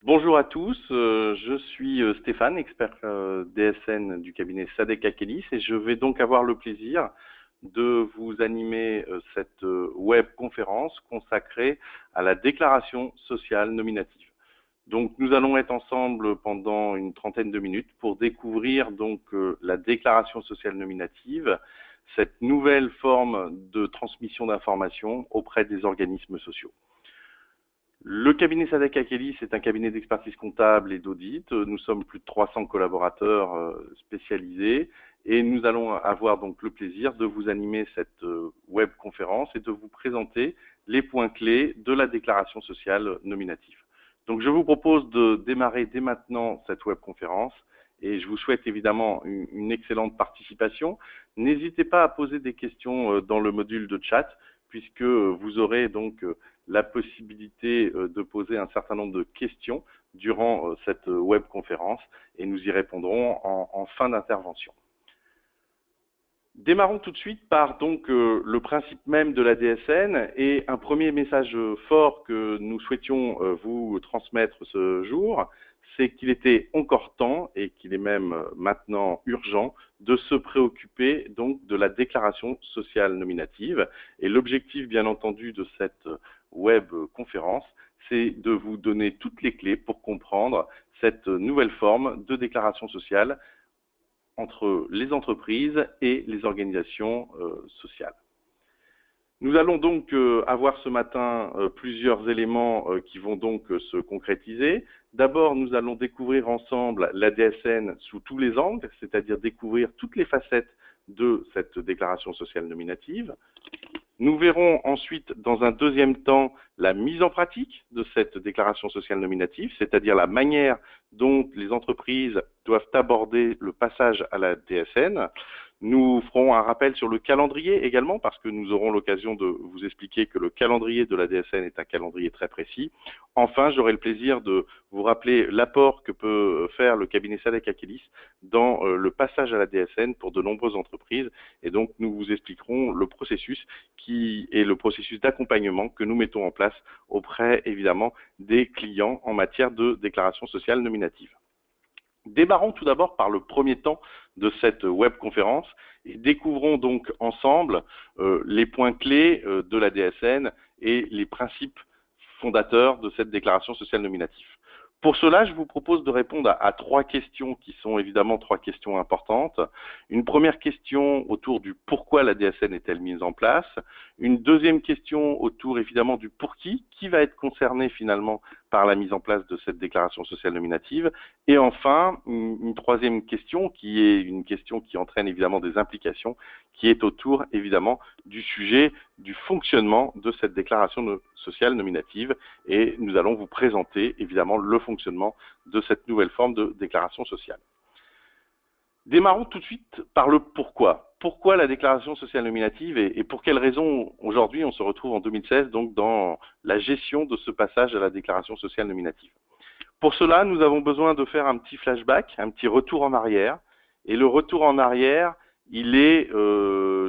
Bonjour à tous, je suis Stéphane, expert DSN du cabinet Sadek Akelis et je vais donc avoir le plaisir de vous animer cette web conférence consacrée à la déclaration sociale nominative. Donc nous allons être ensemble pendant une trentaine de minutes pour découvrir donc la déclaration sociale nominative, cette nouvelle forme de transmission d'informations auprès des organismes sociaux. Le cabinet Sadek Akelis est un cabinet d'expertise comptable et d'audit. Nous sommes plus de 300 collaborateurs spécialisés et nous allons avoir donc le plaisir de vous animer cette web conférence et de vous présenter les points clés de la déclaration sociale nominative. Donc je vous propose de démarrer dès maintenant cette web conférence et je vous souhaite évidemment une excellente participation. N'hésitez pas à poser des questions dans le module de chat puisque vous aurez donc la possibilité de poser un certain nombre de questions durant cette web conférence et nous y répondrons en fin d'intervention. Démarrons tout de suite par donc le principe même de la DSN et un premier message fort que nous souhaitions vous transmettre ce jour, c'est qu'il était encore temps et qu'il est même maintenant urgent de se préoccuper donc de la déclaration sociale nominative. Et l'objectif, bien entendu, de cette web conférence, c'est de vous donner toutes les clés pour comprendre cette nouvelle forme de déclaration sociale entre les entreprises et les organisations sociales. Nous allons donc avoir ce matin plusieurs éléments qui vont donc se concrétiser. D'abord, nous allons découvrir ensemble la DSN sous tous les angles, c'est-à-dire découvrir toutes les facettes de cette déclaration sociale nominative. Nous verrons ensuite, dans un deuxième temps, la mise en pratique de cette déclaration sociale nominative, c'est-à-dire la manière dont les entreprises doivent aborder le passage à la DSN. Nous ferons un rappel sur le calendrier également, parce que nous aurons l'occasion de vous expliquer que le calendrier de la DSN est un calendrier très précis. Enfin, j'aurai le plaisir de vous rappeler l'apport que peut faire le cabinet Sadek Akelis dans le passage à la DSN pour de nombreuses entreprises. Et donc, nous vous expliquerons le processus qui est le processus d'accompagnement que nous mettons en place auprès, évidemment, des clients en matière de déclaration sociale nominative. Démarrons tout d'abord par le premier temps de cette web conférence et découvrons donc ensemble les points clés de la DSN et les principes fondateurs de cette déclaration sociale nominative. Pour cela, je vous propose de répondre à trois questions qui sont évidemment trois questions importantes. Une première question autour du pourquoi la DSN est-elle mise en place. Une deuxième question autour évidemment du pour qui va être concerné finalement par la mise en place de cette déclaration sociale nominative. Et enfin, une troisième question qui est une question qui entraîne évidemment des implications, qui est autour évidemment du sujet du fonctionnement de cette déclaration sociale nominative. Et nous allons vous présenter évidemment le fonctionnement de cette nouvelle forme de déclaration sociale. Démarrons tout de suite par le pourquoi. Pourquoi la déclaration sociale nominative et pour quelles raisons aujourd'hui on se retrouve en 2016 donc dans la gestion de ce passage à la déclaration sociale nominative. Pour cela, nous avons besoin de faire un petit flashback, un petit retour en arrière. Et le retour en arrière, il est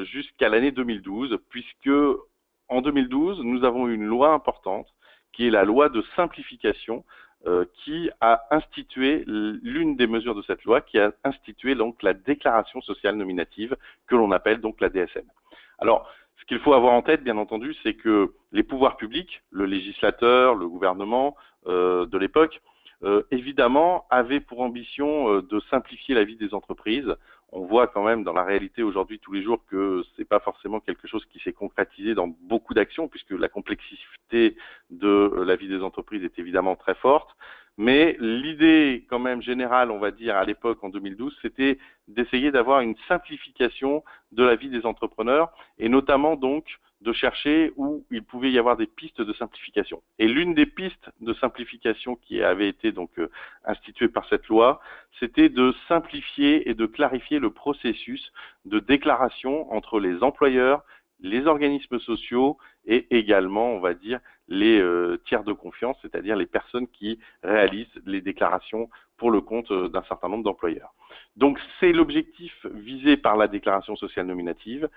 jusqu'à l'année 2012, puisque en 2012, nous avons eu une loi importante, qui est la loi de simplification, qui a institué, l'une des mesures de cette loi, qui a institué donc la déclaration sociale nominative, que l'on appelle donc la DSN. Alors, ce qu'il faut avoir en tête, bien entendu, c'est que les pouvoirs publics, le législateur, le gouvernement de l'époque, évidemment, avaient pour ambition de simplifier la vie des entreprises. On voit quand même dans la réalité aujourd'hui tous les jours que c'est pas forcément quelque chose qui s'est concrétisé dans beaucoup d'actions, puisque la complexité de la vie des entreprises est évidemment très forte. Mais l'idée quand même générale, on va dire, à l'époque, en 2012, c'était d'essayer d'avoir une simplification de la vie des entrepreneurs, et notamment donc de chercher où il pouvait y avoir des pistes de simplification. Et l'une des pistes de simplification qui avait été donc instituée par cette loi, c'était de simplifier et de clarifier le processus de déclaration entre les employeurs, les organismes sociaux et également, on va dire, les tiers de confiance, c'est-à-dire les personnes qui réalisent les déclarations pour le compte d'un certain nombre d'employeurs. Donc c'est l'objectif visé par la déclaration sociale nominative,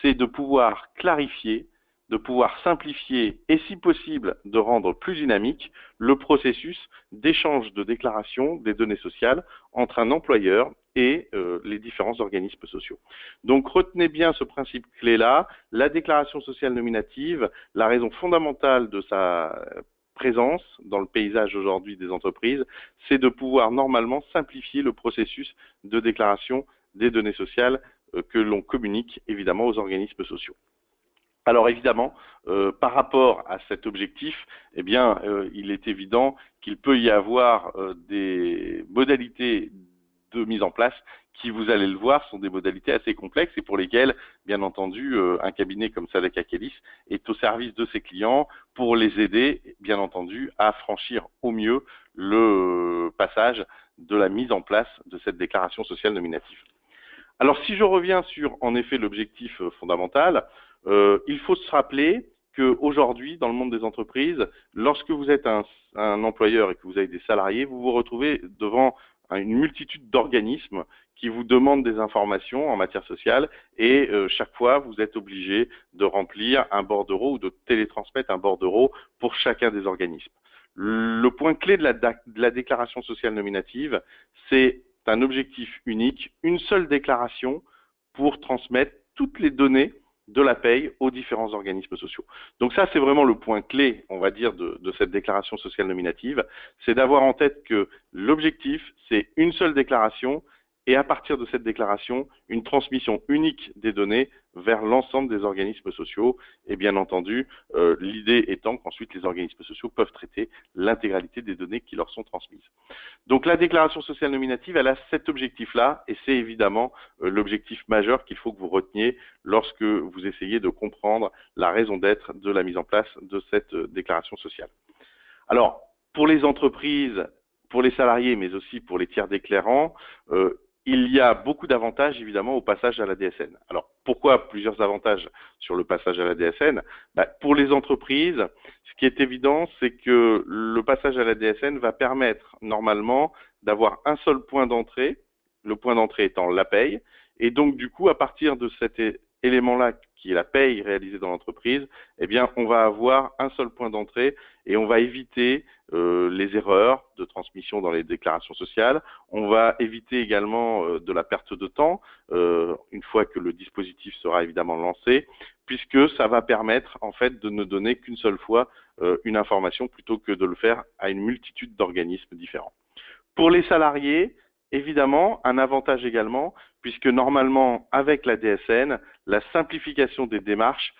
c'est de pouvoir clarifier, de pouvoir simplifier et, si possible, de rendre plus dynamique le processus d'échange de déclaration des données sociales entre un employeur et les différents organismes sociaux. Donc retenez bien ce principe clé-là, la déclaration sociale nominative, la raison fondamentale de sa présence dans le paysage aujourd'hui des entreprises, c'est de pouvoir normalement simplifier le processus de déclaration des données sociales que l'on communique évidemment aux organismes sociaux. Alors évidemment, par rapport à cet objectif, eh bien, il est évident qu'il peut y avoir des modalités de mise en place qui, vous allez le voir, sont des modalités assez complexes et pour lesquelles, bien entendu, un cabinet comme Sadek Akelis est au service de ses clients pour les aider, bien entendu, à franchir au mieux le passage de la mise en place de cette déclaration sociale nominative. Alors, si je reviens sur, en effet, l'objectif fondamental, il faut se rappeler qu'aujourd'hui, dans le monde des entreprises, lorsque vous êtes un employeur et que vous avez des salariés, vous vous retrouvez devant une multitude d'organismes qui vous demandent des informations en matière sociale et chaque fois, vous êtes obligé de remplir un bordereau ou de télétransmettre un bordereau pour chacun des organismes. Le point clé de la déclaration sociale nominative, c'est un objectif unique, une seule déclaration pour transmettre toutes les données de la paye aux différents organismes sociaux. Donc ça, c'est vraiment le point clé, on va dire, de cette déclaration sociale nominative, c'est d'avoir en tête que l'objectif, c'est une seule déclaration et à partir de cette déclaration, une transmission unique des données vers l'ensemble des organismes sociaux et bien entendu, l'idée étant qu'ensuite les organismes sociaux peuvent traiter l'intégralité des données qui leur sont transmises. Donc la déclaration sociale nominative, elle a cet objectif-là et c'est évidemment l'objectif majeur qu'il faut que vous reteniez lorsque vous essayez de comprendre la raison d'être de la mise en place de cette déclaration sociale. Alors, pour les entreprises, pour les salariés, mais aussi pour les tiers déclarants, il y a beaucoup d'avantages évidemment au passage à la DSN. Alors pourquoi plusieurs avantages sur le passage à la DSN? Pour les entreprises, ce qui est évident, c'est que le passage à la DSN va permettre normalement d'avoir un seul point d'entrée, le point d'entrée étant la paye, et donc du coup à partir de cet élément-là qui est la paye réalisée dans l'entreprise, eh bien on va avoir un seul point d'entrée et on va éviter les erreurs de transmission dans les déclarations sociales. On va éviter également de la perte de temps une fois que le dispositif sera évidemment lancé, puisque ça va permettre en fait de ne donner qu'une seule fois une information plutôt que de le faire à une multitude d'organismes différents. Pour les salariés, évidemment, un avantage également, puisque normalement, avec la DSN, la simplification des démarches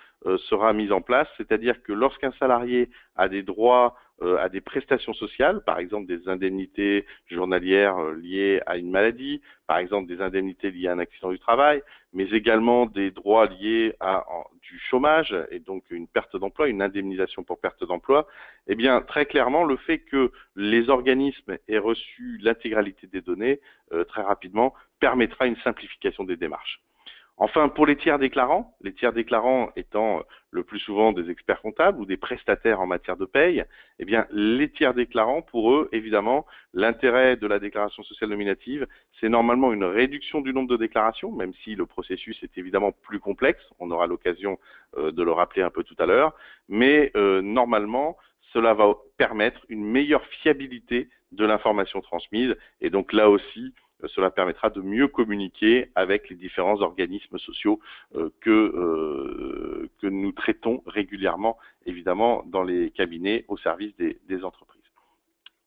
sera mise en place, c'est-à-dire que lorsqu'un salarié a des droits à des prestations sociales, par exemple des indemnités journalières liées à une maladie, par exemple des indemnités liées à un accident du travail, mais également des droits liés à du chômage et donc une perte d'emploi, une indemnisation pour perte d'emploi, eh bien très clairement le fait que les organismes aient reçu l'intégralité des données très rapidement permettra une simplification des démarches. Enfin, pour les tiers déclarants étant le plus souvent des experts comptables ou des prestataires en matière de paye, eh bien, les tiers déclarants, pour eux, évidemment, l'intérêt de la déclaration sociale nominative, c'est normalement une réduction du nombre de déclarations, même si le processus est évidemment plus complexe, on aura l'occasion de le rappeler un peu tout à l'heure, mais normalement, cela va permettre une meilleure fiabilité de l'information transmise, et donc là aussi, cela permettra de mieux communiquer avec les différents organismes sociaux que nous traitons régulièrement, évidemment, dans les cabinets au service des entreprises.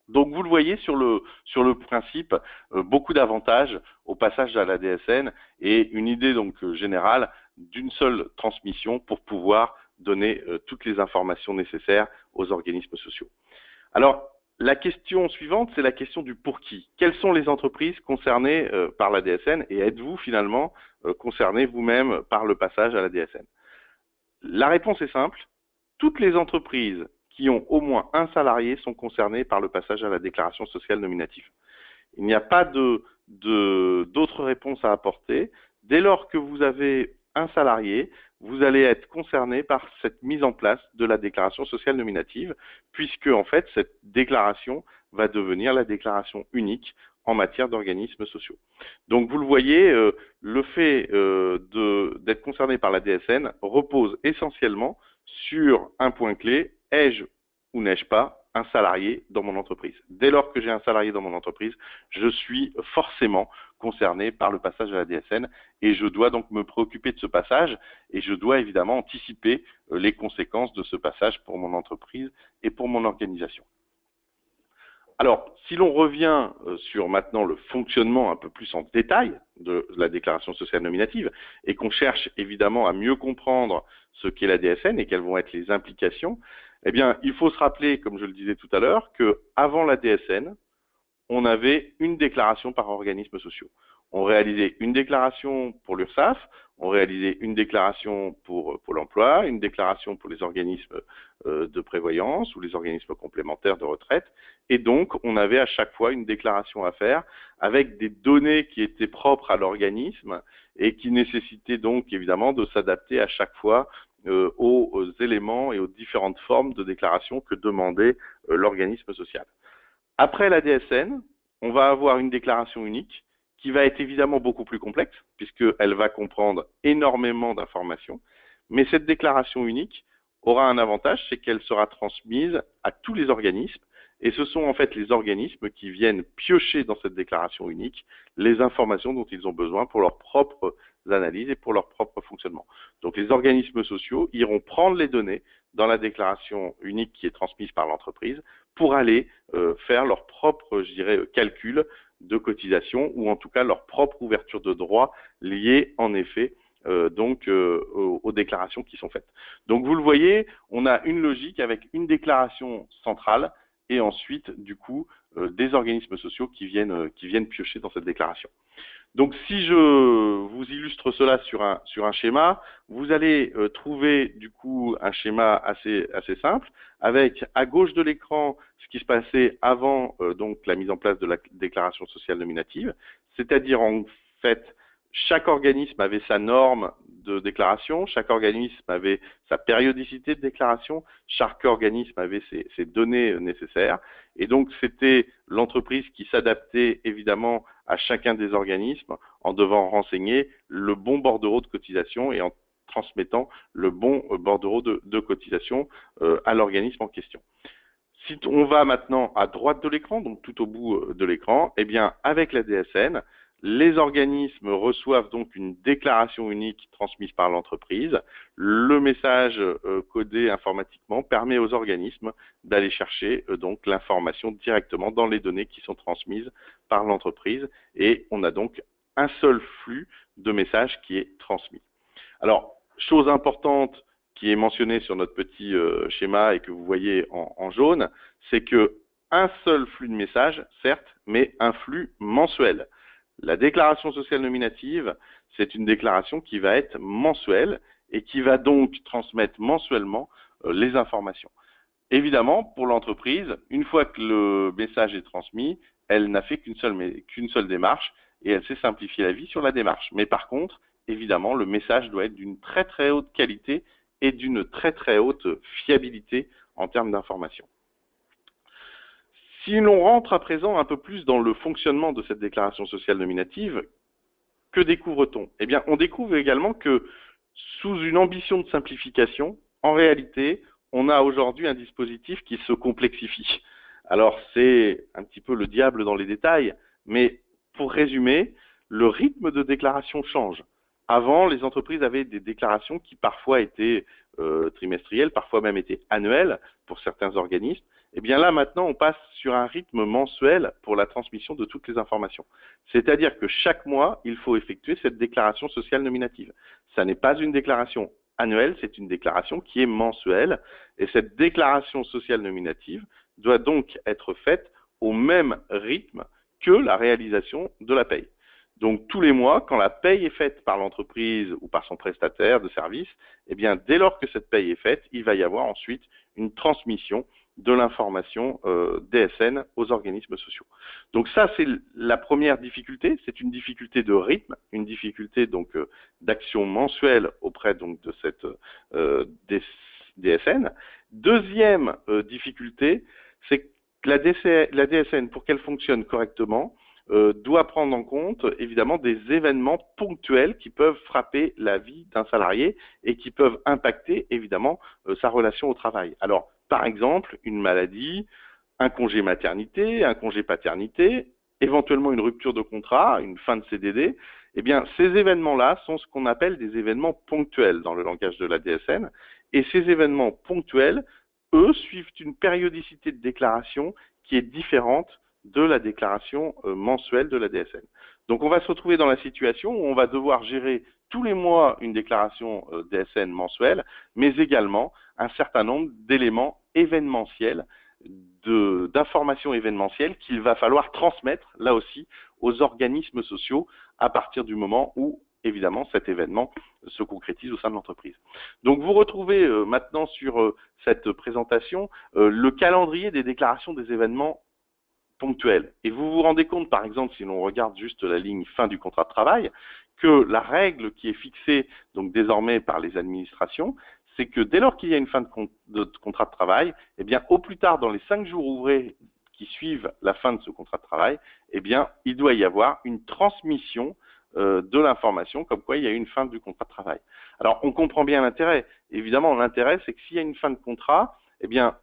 Donc vous le voyez sur le principe, beaucoup d'avantages au passage à la DSN et une idée donc générale d'une seule transmission pour pouvoir donner toutes les informations nécessaires aux organismes sociaux. Alors, la question suivante, c'est la question du pour qui. Quelles sont les entreprises concernées par la DSN et êtes-vous finalement concerné vous-même par le passage à la DSN? La réponse est simple. Toutes les entreprises qui ont au moins un salarié sont concernées par le passage à la déclaration sociale nominative. Il n'y a pas d'autre réponse à apporter. Dès lors que vous avez un salarié, vous allez être concerné par cette mise en place de la déclaration sociale nominative, puisque en fait cette déclaration va devenir la déclaration unique en matière d'organismes sociaux. Donc vous le voyez, le fait d'être concerné par la DSN repose essentiellement sur un point clé, ai-je ou n'ai-je pas un salarié dans mon entreprise? Dès lors que j'ai un salarié dans mon entreprise, je suis forcément concerné par le passage à la DSN et je dois donc me préoccuper de ce passage et je dois évidemment anticiper les conséquences de ce passage pour mon entreprise et pour mon organisation. Alors, si l'on revient sur maintenant le fonctionnement un peu plus en détail de la déclaration sociale nominative et qu'on cherche évidemment à mieux comprendre ce qu'est la DSN et quelles vont être les implications, eh bien, il faut se rappeler, comme je le disais tout à l'heure, qu'avant la DSN, on avait une déclaration par organisme social. On réalisait une déclaration pour l'URSSAF, on réalisait une déclaration pour Pôle emploi, une déclaration pour les organismes de prévoyance ou les organismes complémentaires de retraite. Et donc, on avait à chaque fois une déclaration à faire avec des données qui étaient propres à l'organisme et qui nécessitaient donc évidemment de s'adapter à chaque fois aux éléments et aux différentes formes de déclaration que demandait l'organisme social. Après la DSN, on va avoir une déclaration unique qui va être évidemment beaucoup plus complexe puisqu'elle va comprendre énormément d'informations. Mais cette déclaration unique aura un avantage, c'est qu'elle sera transmise à tous les organismes et ce sont en fait les organismes qui viennent piocher dans cette déclaration unique les informations dont ils ont besoin pour leurs propres analyses et pour leur propre fonctionnement. Donc les organismes sociaux iront prendre les données dans la déclaration unique qui est transmise par l'entreprise pour aller faire leur propre, je dirais, calcul de cotisation ou en tout cas leur propre ouverture de droit liée en effet aux déclarations qui sont faites. Donc vous le voyez, on a une logique avec une déclaration centrale et ensuite du coup des organismes sociaux qui viennent piocher dans cette déclaration. Donc si je vous illustre cela sur un schéma, vous allez trouver du coup un schéma assez simple avec à gauche de l'écran ce qui se passait avant donc la mise en place de la déclaration sociale nominative, c'est-à-dire en fait chaque organisme avait sa norme de déclaration, chaque organisme avait sa périodicité de déclaration, chaque organisme avait ses données nécessaires et donc c'était l'entreprise qui s'adaptait évidemment à chacun des organismes en devant renseigner le bon bordereau de cotisation et en transmettant le bon bordereau de cotisation à l'organisme en question. Si on va maintenant à droite de l'écran, donc tout au bout de l'écran, eh bien avec la DSN, les organismes reçoivent donc une déclaration unique transmise par l'entreprise. Le message codé informatiquement permet aux organismes d'aller chercher donc l'information directement dans les données qui sont transmises par l'entreprise et on a donc un seul flux de messages qui est transmis. Alors, chose importante qui est mentionnée sur notre petit schéma et que vous voyez en jaune, c'est que un seul flux de messages, certes, mais un flux mensuel. La déclaration sociale nominative, c'est une déclaration qui va être mensuelle et qui va donc transmettre mensuellement les informations. Évidemment, pour l'entreprise, une fois que le message est transmis, elle n'a fait qu'une seule démarche et elle s'est simplifiée la vie sur la démarche. Mais par contre, évidemment, le message doit être d'une très haute qualité et d'une très haute fiabilité en termes d'information. Si l'on rentre à présent un peu plus dans le fonctionnement de cette déclaration sociale nominative, que découvre-t-on? Eh bien, on découvre également que sous une ambition de simplification, en réalité, on a aujourd'hui un dispositif qui se complexifie. Alors, c'est un petit peu le diable dans les détails, mais pour résumer, le rythme de déclaration change. Avant, les entreprises avaient des déclarations qui parfois étaient trimestrielles, parfois même étaient annuelles pour certains organismes. Eh bien là, maintenant, on passe sur un rythme mensuel pour la transmission de toutes les informations. C'est-à-dire que chaque mois, il faut effectuer cette déclaration sociale nominative. Ça n'est pas une déclaration annuelle, c'est une déclaration qui est mensuelle. Et cette déclaration sociale nominative doit donc être faite au même rythme que la réalisation de la paye. Donc tous les mois, quand la paye est faite par l'entreprise ou par son prestataire de service, eh bien dès lors que cette paye est faite, il va y avoir ensuite une transmission de l'information DSN aux organismes sociaux. Donc ça, c'est la première difficulté, c'est une difficulté de rythme, une difficulté donc d'action mensuelle auprès donc de cette DSN. Deuxième difficulté, c'est que la DSN, pour qu'elle fonctionne correctement, doit prendre en compte évidemment des événements ponctuels qui peuvent frapper la vie d'un salarié et qui peuvent impacter évidemment sa relation au travail. Alors, par exemple, une maladie, un congé maternité, un congé paternité, éventuellement une rupture de contrat, une fin de CDD, eh bien, ces événements-là sont ce qu'on appelle des événements ponctuels dans le langage de la DSN. Et ces événements ponctuels, eux, suivent une périodicité de déclaration qui est différente de la déclaration mensuelle de la DSN. Donc, on va se retrouver dans la situation où on va devoir gérer tous les mois une déclaration DSN mensuelle, mais également un certain nombre d'éléments événementiels, d'informations événementielles qu'il va falloir transmettre, là aussi, aux organismes sociaux à partir du moment où, évidemment, cet événement se concrétise au sein de l'entreprise. Donc, vous retrouvez maintenant sur cette présentation le calendrier des déclarations des événements ponctuels. Et vous vous rendez compte, par exemple, si l'on regarde juste la ligne fin du contrat de travail, que la règle qui est fixée donc désormais par les administrations, c'est que dès lors qu'il y a une fin de contrat de travail, eh bien, au plus tard, dans les 5 jours ouvrés qui suivent la fin de ce contrat de travail, eh bien, il doit y avoir une transmission de l'information comme quoi il y a eu une fin du contrat de travail. Alors, on comprend bien l'intérêt. Évidemment, l'intérêt, c'est que s'il y a une fin de contrat, eh bien,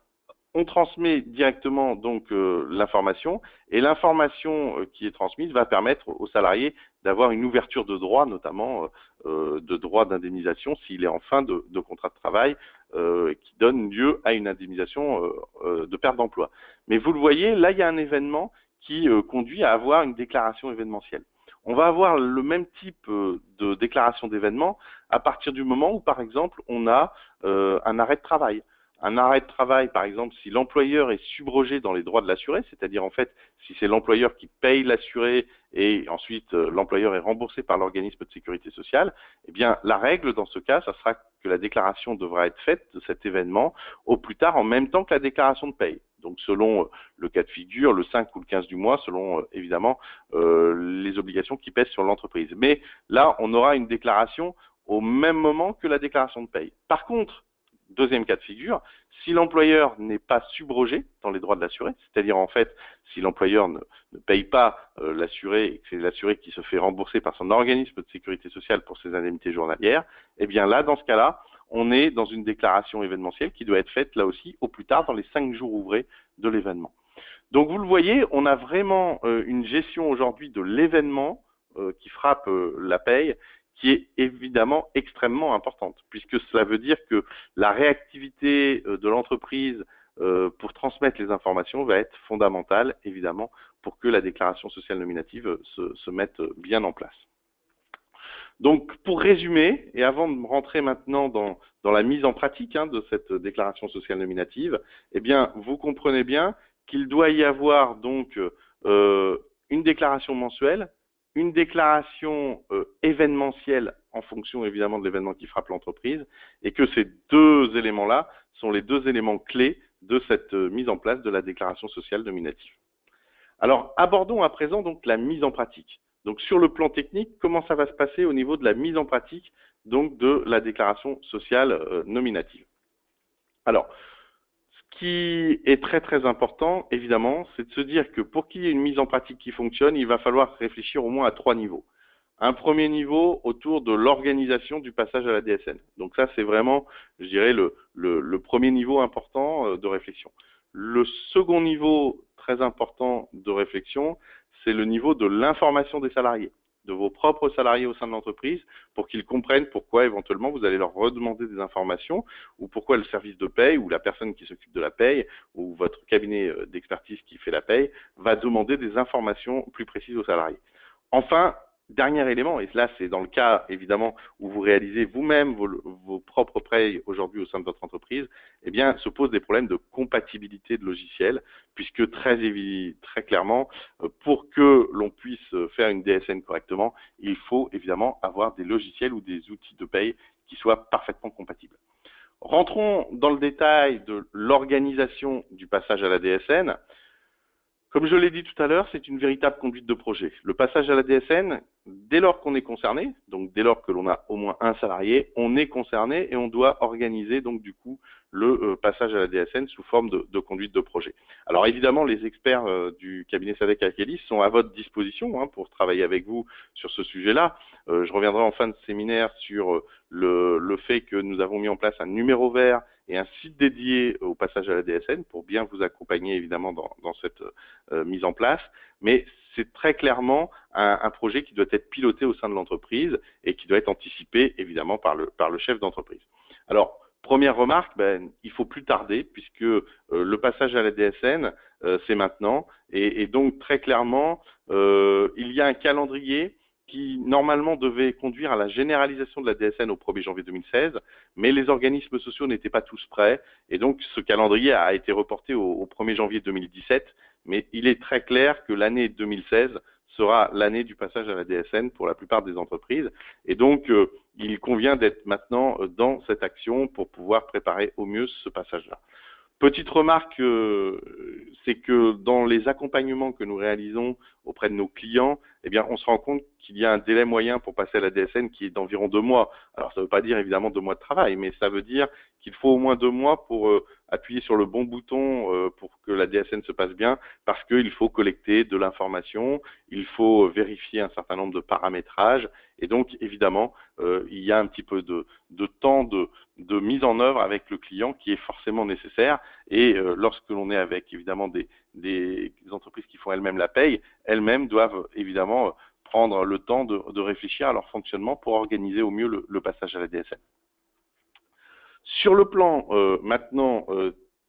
on transmet directement donc l'information et l'information qui est transmise va permettre aux salariés d'avoir une ouverture de droit, notamment de droit d'indemnisation s'il est en fin de contrat de travail qui donne lieu à une indemnisation de perte d'emploi. Mais vous le voyez, là il y a un événement qui conduit à avoir une déclaration événementielle. On va avoir le même type de déclaration d'événement à partir du moment où, par exemple, on a un arrêt de travail. Un arrêt de travail, par exemple, si l'employeur est subrogé dans les droits de l'assuré, c'est-à-dire en fait, si c'est l'employeur qui paye l'assuré et ensuite l'employeur est remboursé par l'organisme de sécurité sociale, eh bien la règle dans ce cas, ça sera que la déclaration devra être faite de cet événement au plus tard en même temps que la déclaration de paye. Donc selon le cas de figure, le 5 ou le 15 du mois, selon évidemment les obligations qui pèsent sur l'entreprise. Mais là, on aura une déclaration au même moment que la déclaration de paye. Par contre, deuxième cas de figure, si l'employeur n'est pas subrogé dans les droits de l'assuré, c'est-à-dire en fait, si l'employeur ne paye pas l'assuré et que c'est l'assuré qui se fait rembourser par son organisme de sécurité sociale pour ses indemnités journalières, eh bien là, dans ce cas-là, on est dans une déclaration événementielle qui doit être faite là aussi au plus tard dans les 5 jours ouvrés de l'événement. Donc vous le voyez, on a vraiment une gestion aujourd'hui de l'événement qui frappe la paye, qui est évidemment extrêmement importante, puisque cela veut dire que la réactivité de l'entreprise pour transmettre les informations va être fondamentale, évidemment, pour que la déclaration sociale nominative se mette bien en place. Donc, pour résumer, et avant de rentrer maintenant dans la mise en pratique de cette déclaration sociale nominative, eh bien, vous comprenez bien qu'il doit y avoir donc une déclaration mensuelle, une déclaration événementielle en fonction évidemment de l'événement qui frappe l'entreprise, et que ces deux éléments-là sont les deux éléments clés de cette mise en place de la déclaration sociale nominative. Alors, abordons à présent donc la mise en pratique. Donc, sur le plan technique, comment ça va se passer au niveau de la mise en pratique donc de la déclaration sociale nominative? Alors, ce qui est très très important, évidemment, c'est de se dire que pour qu'il y ait une mise en pratique qui fonctionne, il va falloir réfléchir au moins à 3 niveaux. Un premier niveau autour de l'organisation du passage à la DSN. Donc ça, c'est vraiment, je dirais, le premier niveau important de réflexion. Le second niveau très important de réflexion, c'est le niveau de l'information des salariés, de vos propres salariés au sein de l'entreprise, pour qu'ils comprennent pourquoi éventuellement vous allez leur redemander des informations, ou pourquoi le service de paye, ou la personne qui s'occupe de la paye, ou votre cabinet d'expertise qui fait la paye, va demander des informations plus précises aux salariés. Enfin, dernier élément, et là c'est dans le cas évidemment où vous réalisez vous-même vos propres payes aujourd'hui au sein de votre entreprise, eh bien se posent des problèmes de compatibilité de logiciels, puisque très clairement, pour que l'on puisse faire une DSN correctement, il faut évidemment avoir des logiciels ou des outils de paye qui soient parfaitement compatibles. Rentrons dans le détail de l'organisation du passage à la DSN. Comme je l'ai dit tout à l'heure, c'est une véritable conduite de projet. Le passage à la DSN, dès lors qu'on est concerné, donc dès lors que l'on a au moins un salarié, on est concerné et on doit organiser donc du coup le passage à la DSN sous forme de conduite de projet. Alors évidemment, les experts du cabinet Sadek Akelis sont à votre disposition pour travailler avec vous sur ce sujet-là. Je reviendrai en fin de séminaire sur le fait que nous avons mis en place un numéro vert et un site dédié au passage à la DSN pour bien vous accompagner évidemment dans cette mise en place. Mais c'est très clairement un projet qui doit être piloté au sein de l'entreprise et qui doit être anticipé évidemment par le chef d'entreprise. Alors, première remarque, il faut plus tarder puisque le passage à la DSN, c'est maintenant. Et donc, très clairement, il y a un calendrier qui, normalement, devait conduire à la généralisation de la DSN au 1er janvier 2016, mais les organismes sociaux n'étaient pas tous prêts. Et donc, ce calendrier a été reporté au 1er janvier 2017. Mais il est très clair que l'année 2016 sera l'année du passage à la DSN pour la plupart des entreprises. Et donc, il convient d'être maintenant dans cette action pour pouvoir préparer au mieux ce passage-là. Petite remarque, c'est que dans les accompagnements que nous réalisons auprès de nos clients, eh bien, on se rend compte qu'il y a un délai moyen pour passer à la DSN qui est d'environ 2 mois. Alors, ça ne veut pas dire évidemment 2 mois de travail, mais ça veut dire qu'il faut au moins 2 mois pour appuyer sur le bon bouton pour que la DSN se passe bien, parce qu'il faut collecter de l'information, il faut vérifier un certain nombre de paramétrages, et donc évidemment, il y a un petit peu de temps de mise en œuvre avec le client qui est forcément nécessaire. Et lorsque l'on est avec évidemment des entreprises qui font elles-mêmes la paye, elles-mêmes doivent évidemment prendre le temps de réfléchir à leur fonctionnement pour organiser au mieux le passage à la DSN. Sur le plan maintenant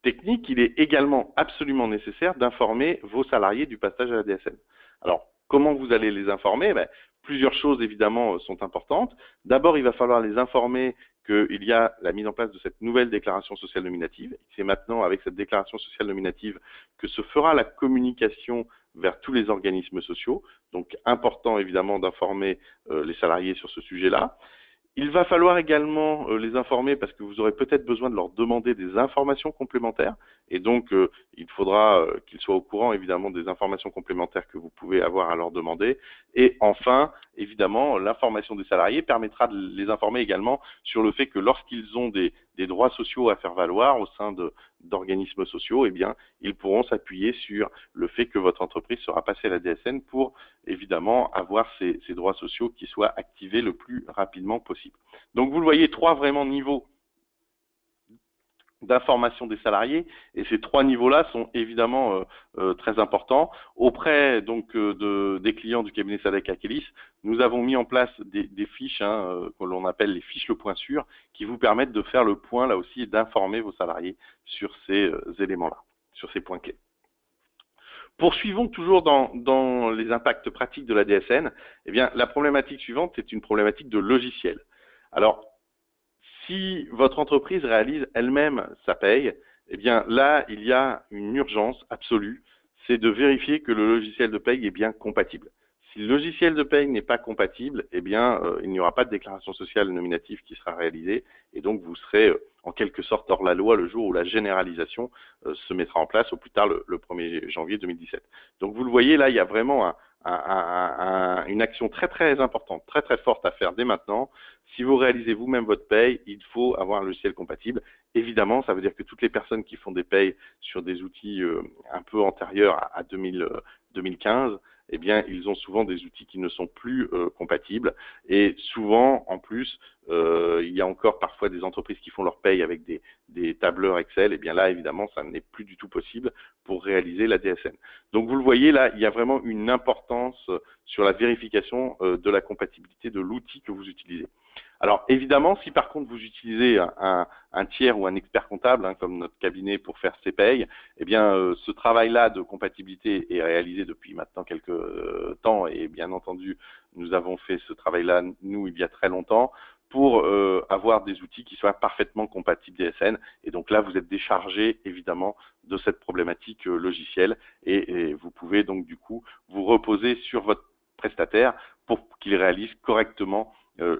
technique, il est également absolument nécessaire d'informer vos salariés du passage à la DSN. Alors, comment vous allez les informer? Plusieurs choses évidemment sont importantes. D'abord, il va falloir les informer qu'il y a la mise en place de cette nouvelle déclaration sociale nominative. C'est maintenant avec cette déclaration sociale nominative que se fera la communication vers tous les organismes sociaux. Donc, important évidemment d'informer les salariés sur ce sujet-là. Il va falloir également les informer parce que vous aurez peut-être besoin de leur demander des informations complémentaires et donc il faudra qu'ils soient au courant évidemment des informations complémentaires que vous pouvez avoir à leur demander. Et enfin, évidemment, l'information des salariés permettra de les informer également sur le fait que lorsqu'ils ont des droits sociaux à faire valoir au sein d'organismes sociaux, eh bien, ils pourront s'appuyer sur le fait que votre entreprise sera passée à la DSN pour évidemment avoir ces droits sociaux qui soient activés le plus rapidement possible. Donc vous le voyez, 3 vraiment niveaux d'information des salariés, et ces 3 niveaux-là sont évidemment très importants. Auprès donc des clients du cabinet Sadek Akelis, nous avons mis en place des fiches que l'on appelle les fiches le point sûr, qui vous permettent de faire le point là aussi et d'informer vos salariés sur ces éléments-là, sur ces points clés. Poursuivons toujours dans les impacts pratiques de la DSN. Eh bien, la problématique suivante, c'est une problématique de logiciel. Alors, si votre entreprise réalise elle-même sa paye, eh bien là, il y a une urgence absolue, c'est de vérifier que le logiciel de paye est bien compatible. Si le logiciel de paye n'est pas compatible, eh bien, il n'y aura pas de déclaration sociale nominative qui sera réalisée, et donc vous serez en quelque sorte hors la loi le jour où la généralisation se mettra en place, au plus tard le 1er janvier 2017. Donc vous le voyez, là, il y a vraiment une action très très importante, très très forte à faire dès maintenant. Si vous réalisez vous-même votre paye, il faut avoir un logiciel compatible. Évidemment, ça veut dire que toutes les personnes qui font des payes sur des outils un peu antérieurs à 2015, eh bien, ils ont souvent des outils qui ne sont plus compatibles. Et souvent, en plus, il y a encore parfois des entreprises qui font leur paye avec des tableurs Excel. Et bien là, évidemment, ça n'est plus du tout possible pour réaliser la DSN. Donc, vous le voyez, là, il y a vraiment une importance sur la vérification de la compatibilité de l'outil que vous utilisez. Alors évidemment, si par contre vous utilisez un tiers ou un expert comptable, comme notre cabinet pour faire ses payes, eh bien ce travail-là de compatibilité est réalisé depuis maintenant quelques temps et bien entendu, nous avons fait ce travail-là, nous, il y a très longtemps, pour avoir des outils qui soient parfaitement compatibles DSN. Et donc là, vous êtes déchargé évidemment de cette problématique logicielle et vous pouvez donc du coup vous reposer sur votre prestataire pour qu'il réalise correctement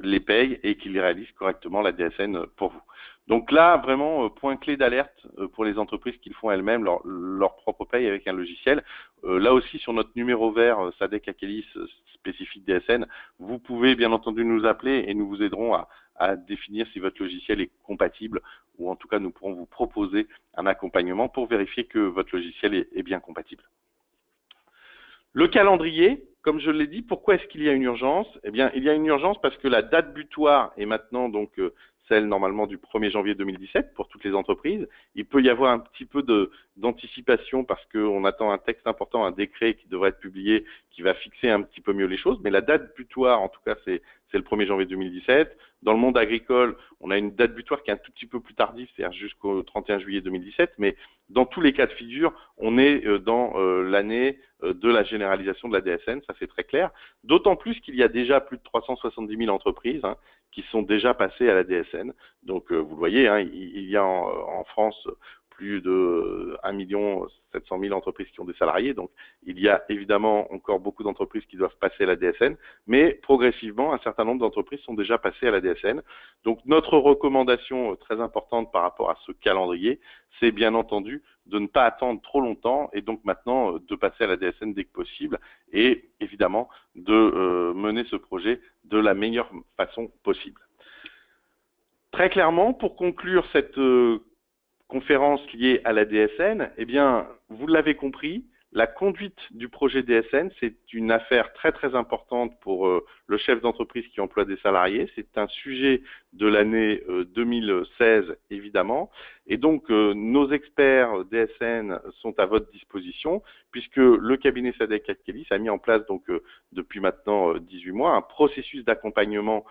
les payes et qu'ils réalisent correctement la DSN pour vous. Donc là, vraiment, point clé d'alerte pour les entreprises qui font elles-mêmes leur propre paye avec un logiciel. là aussi, sur notre numéro vert SADC Akelis spécifique DSN, vous pouvez bien entendu nous appeler et nous vous aiderons à définir si votre logiciel est compatible, ou en tout cas nous pourrons vous proposer un accompagnement pour vérifier que votre logiciel est bien compatible. Le calendrier, comme je l'ai dit, pourquoi est-ce qu'il y a une urgence? Eh bien, il y a une urgence parce que la date butoir est maintenant donc celle normalement du 1er janvier 2017 pour toutes les entreprises. Il peut y avoir un petit peu d'anticipation parce qu'on attend un texte important, un décret qui devrait être publié, qui va fixer un petit peu mieux les choses. Mais la date butoir, en tout cas, c'est le 1er janvier 2017. Dans le monde agricole, on a une date butoir qui est un tout petit peu plus tardive, c'est-à-dire jusqu'au 31 juillet 2017. Mais dans tous les cas de figure, on est dans l'année de la généralisation de la DSN, ça c'est très clair. D'autant plus qu'il y a déjà plus de 370 000 entreprises qui sont déjà passées à la DSN. Donc vous le voyez, il y a en France plus de 1 700 000 entreprises qui ont des salariés. Donc il y a évidemment encore beaucoup d'entreprises qui doivent passer à la DSN, mais progressivement, un certain nombre d'entreprises sont déjà passées à la DSN. Donc notre recommandation très importante par rapport à ce calendrier, c'est bien entendu de ne pas attendre trop longtemps et donc maintenant de passer à la DSN dès que possible et évidemment de mener ce projet de la meilleure façon possible. Très clairement, pour conclure cette conférence liée à la DSN, eh bien, vous l'avez compris, la conduite du projet DSN, c'est une affaire très très importante pour le chef d'entreprise qui emploie des salariés. C'est un sujet de l'année 2016, évidemment. Et donc, nos experts DSN sont à votre disposition, puisque le cabinet SADC Akelis a mis en place, donc, depuis maintenant 18 mois, un processus d'accompagnement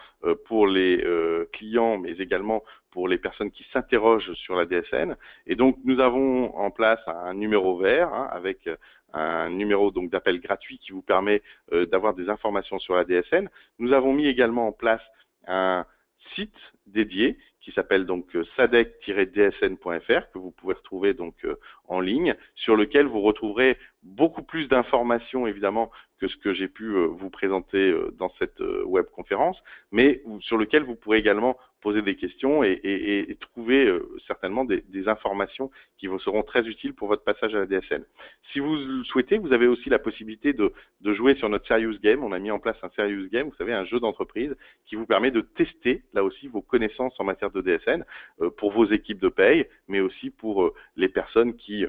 pour les clients, mais également pour les personnes qui s'interrogent sur la DSN. Et donc, nous avons en place un numéro vert avec un numéro donc d'appel gratuit qui vous permet d'avoir des informations sur la DSN. Nous avons mis également en place un site dédié qui s'appelle donc sadec-dsn.fr que vous pouvez retrouver donc en ligne, sur lequel vous retrouverez beaucoup plus d'informations évidemment que ce que j'ai pu vous présenter dans cette webconférence, mais sur lequel vous pourrez également poser des questions et trouver certainement des informations qui vous seront très utiles pour votre passage à la DSN. Si vous le souhaitez, vous avez aussi la possibilité de jouer sur notre Serious Game. On a mis en place un Serious Game, vous savez, un jeu d'entreprise qui vous permet de tester là aussi vos connaissances en matière de DSN pour vos équipes de paye, mais aussi pour les personnes qui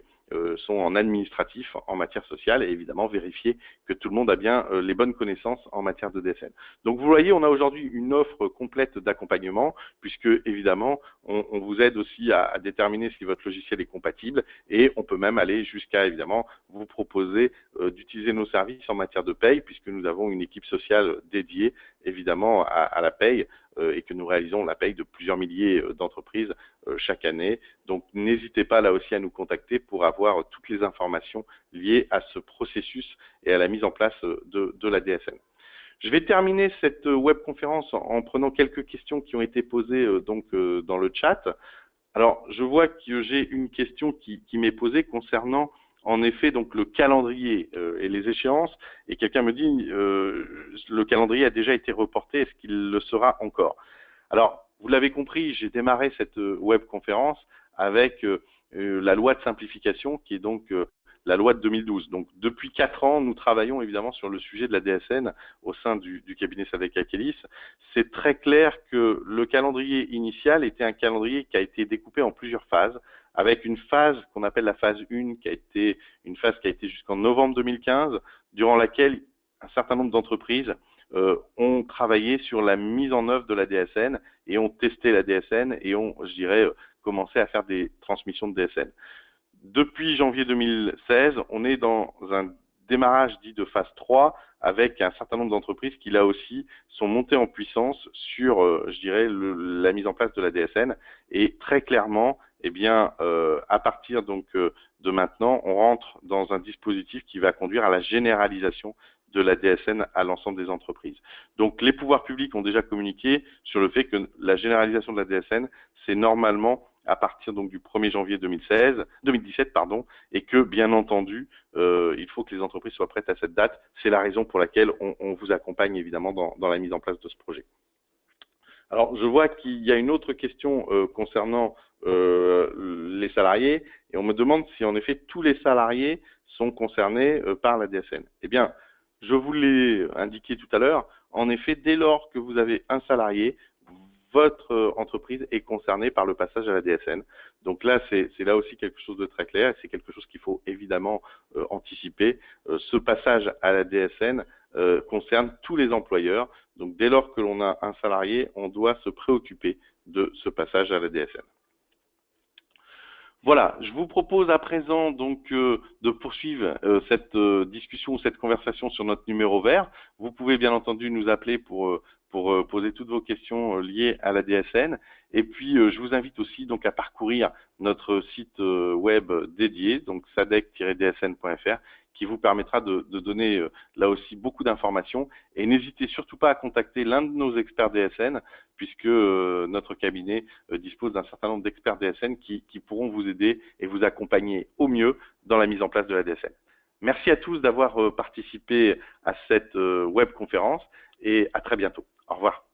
sont en administratif en matière sociale et évidemment vérifier que tout le monde a bien les bonnes connaissances en matière de DSN. Donc vous voyez, on a aujourd'hui une offre complète d'accompagnement puisque évidemment on vous aide aussi à déterminer si votre logiciel est compatible et on peut même aller jusqu'à évidemment vous proposer d'utiliser nos services en matière de paye puisque nous avons une équipe sociale dédiée évidemment à la paye et que nous réalisons la paye de plusieurs milliers d'entreprises chaque année. Donc n'hésitez pas là aussi à nous contacter pour avoir toutes les informations liées à ce processus et à la mise en place de la DSN. Je vais terminer cette webconférence en prenant quelques questions qui ont été posées dans le chat. Alors je vois que j'ai une question qui m'est posée concernant en effet donc le calendrier et les échéances, et quelqu'un me dit le calendrier a déjà été reporté, est-ce qu'il le sera encore? Alors vous l'avez compris, j'ai démarré cette webconférence avec la loi de simplification qui est donc la loi de 2012. Donc depuis 4 ans, nous travaillons évidemment sur le sujet de la DSN au sein du cabinet SADC Akelis. C'est très clair que le calendrier initial était un calendrier qui a été découpé en plusieurs phases, avec une phase qu'on appelle la phase 1, qui a été une phase qui a été jusqu'en novembre 2015, durant laquelle un certain nombre d'entreprises ont travaillé sur la mise en œuvre de la DSN et ont testé la DSN et ont, je dirais, commencé à faire des transmissions de DSN. Depuis janvier 2016, on est dans un démarrage dit de phase 3 avec un certain nombre d'entreprises qui là aussi sont montées en puissance sur, je dirais, la mise en place de la DSN. Et très clairement, eh bien, à partir donc de maintenant, on rentre dans un dispositif qui va conduire à la généralisation de la DSN à l'ensemble des entreprises. Donc les pouvoirs publics ont déjà communiqué sur le fait que la généralisation de la DSN, c'est normalement à partir donc du 1er janvier 2017, et que bien entendu, il faut que les entreprises soient prêtes à cette date. C'est la raison pour laquelle on vous accompagne évidemment dans la mise en place de ce projet. Alors, je vois qu'il y a une autre question concernant les salariés et on me demande si en effet tous les salariés sont concernés par la DSN. Eh bien, je vous l'ai indiqué tout à l'heure, en effet, dès lors que vous avez un salarié, votre entreprise est concernée par le passage à la DSN. Donc là, c'est là aussi quelque chose de très clair et c'est quelque chose qu'il faut évidemment anticiper. Ce passage à la DSN concerne tous les employeurs. Donc dès lors que l'on a un salarié, on doit se préoccuper de ce passage à la DSN. Voilà, je vous propose à présent donc de poursuivre cette discussion ou cette conversation sur notre numéro vert. Vous pouvez bien entendu nous appeler pour poser toutes vos questions liées à la DSN. Et puis je vous invite aussi donc à parcourir notre site web dédié, donc sadec-dsn.fr, qui vous permettra de donner là aussi beaucoup d'informations. Et n'hésitez surtout pas à contacter l'un de nos experts DSN, puisque notre cabinet dispose d'un certain nombre d'experts DSN qui pourront vous aider et vous accompagner au mieux dans la mise en place de la DSN. Merci à tous d'avoir participé à cette web conférence et à très bientôt. Au revoir.